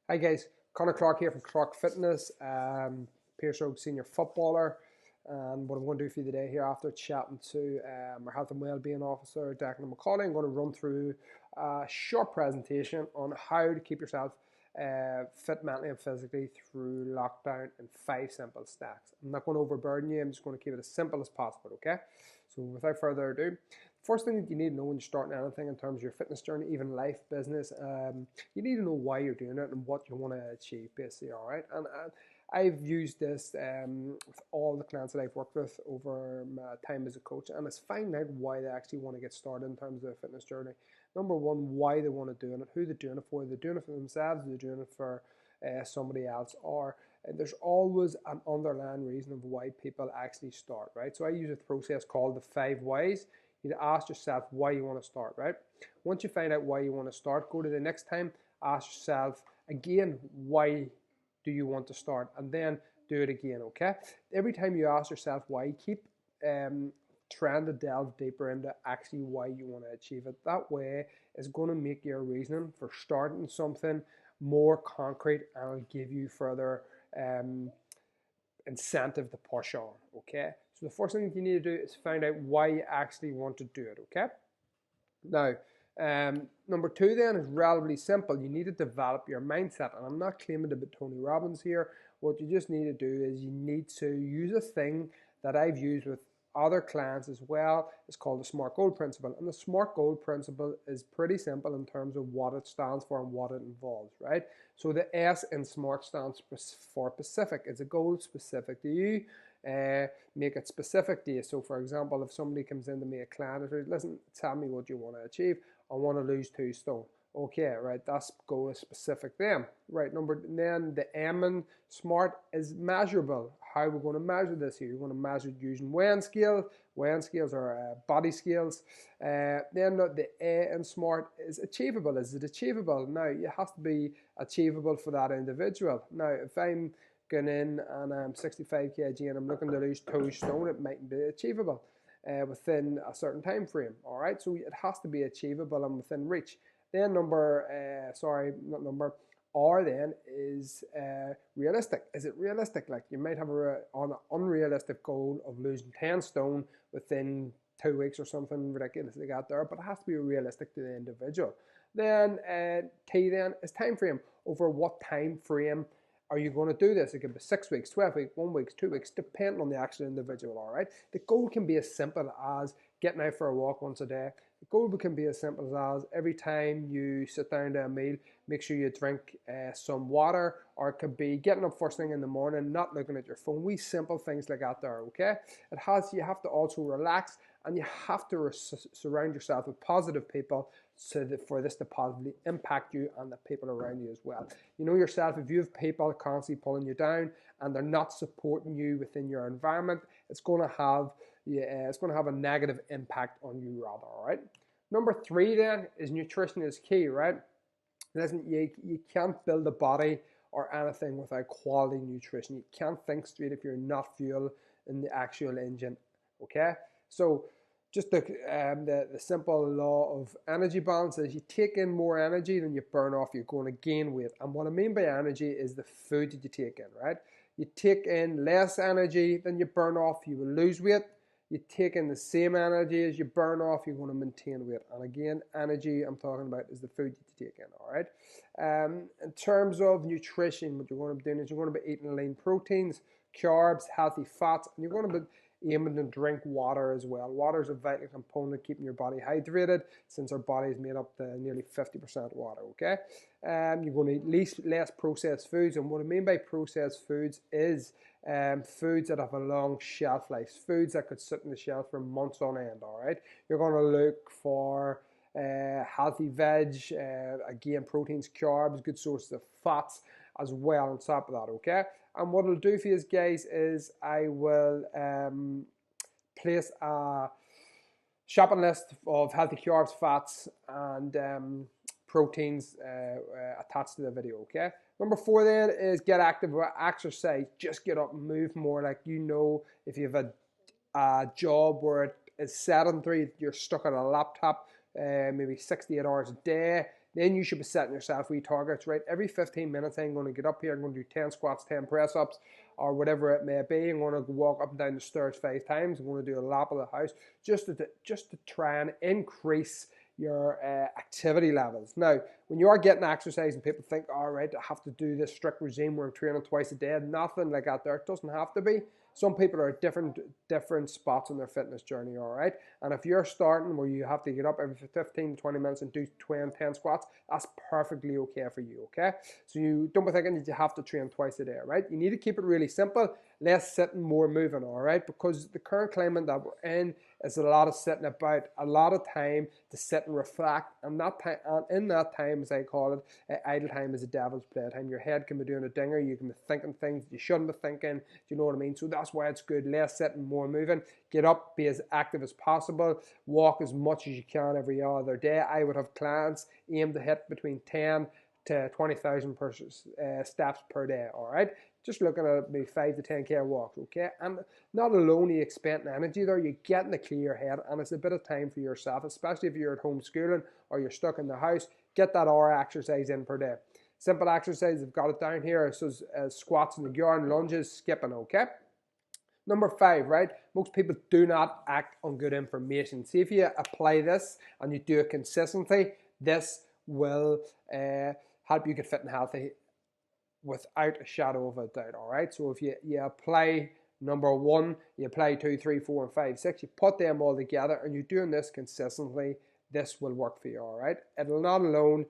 Hi guys, Conor Clarke here from Clarke Fitness, Pierce Road senior footballer. And what I'm going to do for you today here after chatting to our health and wellbeing officer, Declan McCauley, I'm going to run through a short presentation on how to keep yourself fit mentally and physically through lockdown in 5 simple steps. I'm not going to overburden you, I'm just going to keep it as simple as possible, okay? So without further ado, first thing that you need to know when you're starting anything in terms of your fitness journey, even life, business, you need to know why you're doing it and what you want to achieve, basically, all right? And I've used this with all the clients that I've worked with over my time as a coach, and it's finding out why they actually want to get started in terms of their fitness journey. Number one, why they want to do it, who they're doing it for. They're doing it for themselves, they're doing it for somebody else, or there's always an underlying reason of why people actually start, right? So I use a process called the 5 whys. You need to ask yourself why you want to start, right? Once you find out why you want to start, go to the next time, ask yourself again, why do you want to start? And then do it again, okay? Every time you ask yourself why, keep trying to delve deeper into actually why you want to achieve it. That way, it's going to make your reasoning for starting something more concrete, and it'll give you further incentive to push on, okay? So the first thing you need to do is find out why you actually want to do it, okay? Now, number two then is relatively simple. You need to develop your mindset, and I'm not claiming to be Tony Robbins here. What you just need to do is you need to use a thing that I've used with other clients as well. It's called the SMART goal principle, and the SMART goal principle is pretty simple in terms of what it stands for and what it involves, right? So the S in SMART stands for specific. It's a goal specific to you. Make it specific to you. So for example, if somebody comes in to me, a client, says, listen, tell me what you want to achieve. I want to lose 2 stone. Okay, right, that's goal is specific then. Right, then the M in SMART is measurable. How we're going to measure this here? You're going to measure it using weighing scales. Weighing scales are body scales. Then the A in SMART is achievable. Is it achievable? Now, it has to be achievable for that individual. Now, if I'm going in and I'm 65 kg and I'm looking to lose 2 stone, it mightn't be achievable within a certain time frame. All right, so it has to be achievable and within reach. Then R then is realistic. Is it realistic? Like you might have an unrealistic goal of losing 10 stone within 2 weeks or something ridiculous like that there, but it has to be realistic to the individual. Then T then is time frame. Over what time frame are you going to do this? It could be 6 weeks, 12 weeks, 1 week, 2 weeks, depending on the actual individual, all right? The goal can be as simple as getting out for a walk once a day. The goal can be as simple as every time you sit down to a meal, make sure you drink some water, or it could be getting up first thing in the morning, not looking at your phone. We simple things like that there, okay? You have to also relax, and you have to surround yourself with positive people for this to positively impact you and the people around you as well. You know yourself, if you have people constantly pulling you down and they're not supporting you within your environment, it's going to have a negative impact on you rather, all right? Number 3 then is nutrition is key, right? Listen, you can't build a body or anything without quality nutrition. You can't think straight if you're not fuel in the actual engine, okay? So just the simple law of energy balance is you take in more energy than you burn off, you're going to gain weight. And what I mean by energy is the food that you take in, right? You take in less energy than you burn off, you will lose weight. You take in the same energy as you burn off, you're going to maintain weight. And again, energy I'm talking about is the food that you take in, all right? In terms of nutrition, what you're going to be doing is you're going to be eating lean proteins, carbs, healthy fats, and you're going to be aiming to drink water as well. Water is a vital component of keeping your body hydrated, since our body is made up to nearly 50% water, okay? You're going to eat less processed foods, and what I mean by processed foods is foods that have a long shelf life, foods that could sit in the shelf for months on end, all right? You're going to look for healthy veg, again, proteins, carbs, good sources of fats as well on top of that, okay? And what I'll do for you guys is I will place a shopping list of healthy carbs, fats, and proteins attached to the video, okay? Number 4 then is get active with exercise. Just get up and move more. Like, you know, if you have a job where it is sedentary, you're stuck at a laptop maybe 68 hours a day, then you should be setting yourself wee targets, right? Every 15 minutes, I'm going to get up here, I'm going to do 10 squats, 10 press ups, or whatever it may be. I'm going to walk up and down the stairs 5 times. I'm going to do a lap of the house just to try and increase your activity levels. Now, when you are getting exercise and people think, all right, I have to do this strict regime where I'm training twice a day, nothing like that there. It doesn't have to be. Some people are at different spots in their fitness journey, all right? And if you're starting where you have to get up every 15 to 20 minutes and do 10 squats, that's perfectly okay for you, okay? So you don't be thinking that you have to train twice a day, right? You need to keep it really simple, less sitting, more moving, all right? Because the current climate that we're in is a lot of sitting about, a lot of time to sit and reflect, and that time, and in that time, as I call it, idle time is a devil's playtime. Your head can be doing a dinger, you can be thinking things you shouldn't be thinking, do you know what I mean? So that's why it's good, less sitting, more moving. Get up, be as active as possible, walk as much as you can every other day. I would have clients aim to hit between 10 to 20,000 steps per day, all right? Just looking at maybe 5 to 10k walks, okay? And not alone are you expending energy there, you're getting a clear head, and it's a bit of time for yourself, especially if you're at home schooling or you're stuck in the house. Get that hour exercise in per day. Simple exercise, I've got it down here. So squats in the yard, lunges, skipping, okay? Number 5, right? Most people do not act on good information. See, if you apply this and you do it consistently, this will help you get fit and healthy without a shadow of a doubt, all right? So if you apply number 1, you apply 2, 3, 4, and 5, 6, you put them all together and you're doing this consistently, this will work for you, all right? It'll not alone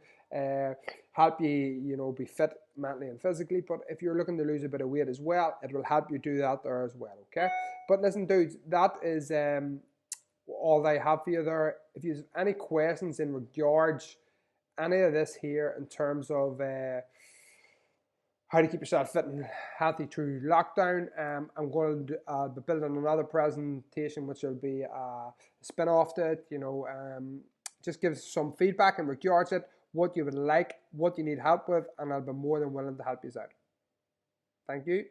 help you, be fit mentally and physically, but if you're looking to lose a bit of weight as well, it will help you do that there as well, okay? But listen, dudes, that is all I have for you there. If you have any questions in regards any of this here in terms of how to keep yourself fit and healthy through lockdown, I'm going to be building another presentation which will be a spin-off to it, just give some feedback in regards to it, what you would like, what you need help with, and I'll be more than willing to help you out. Thank you.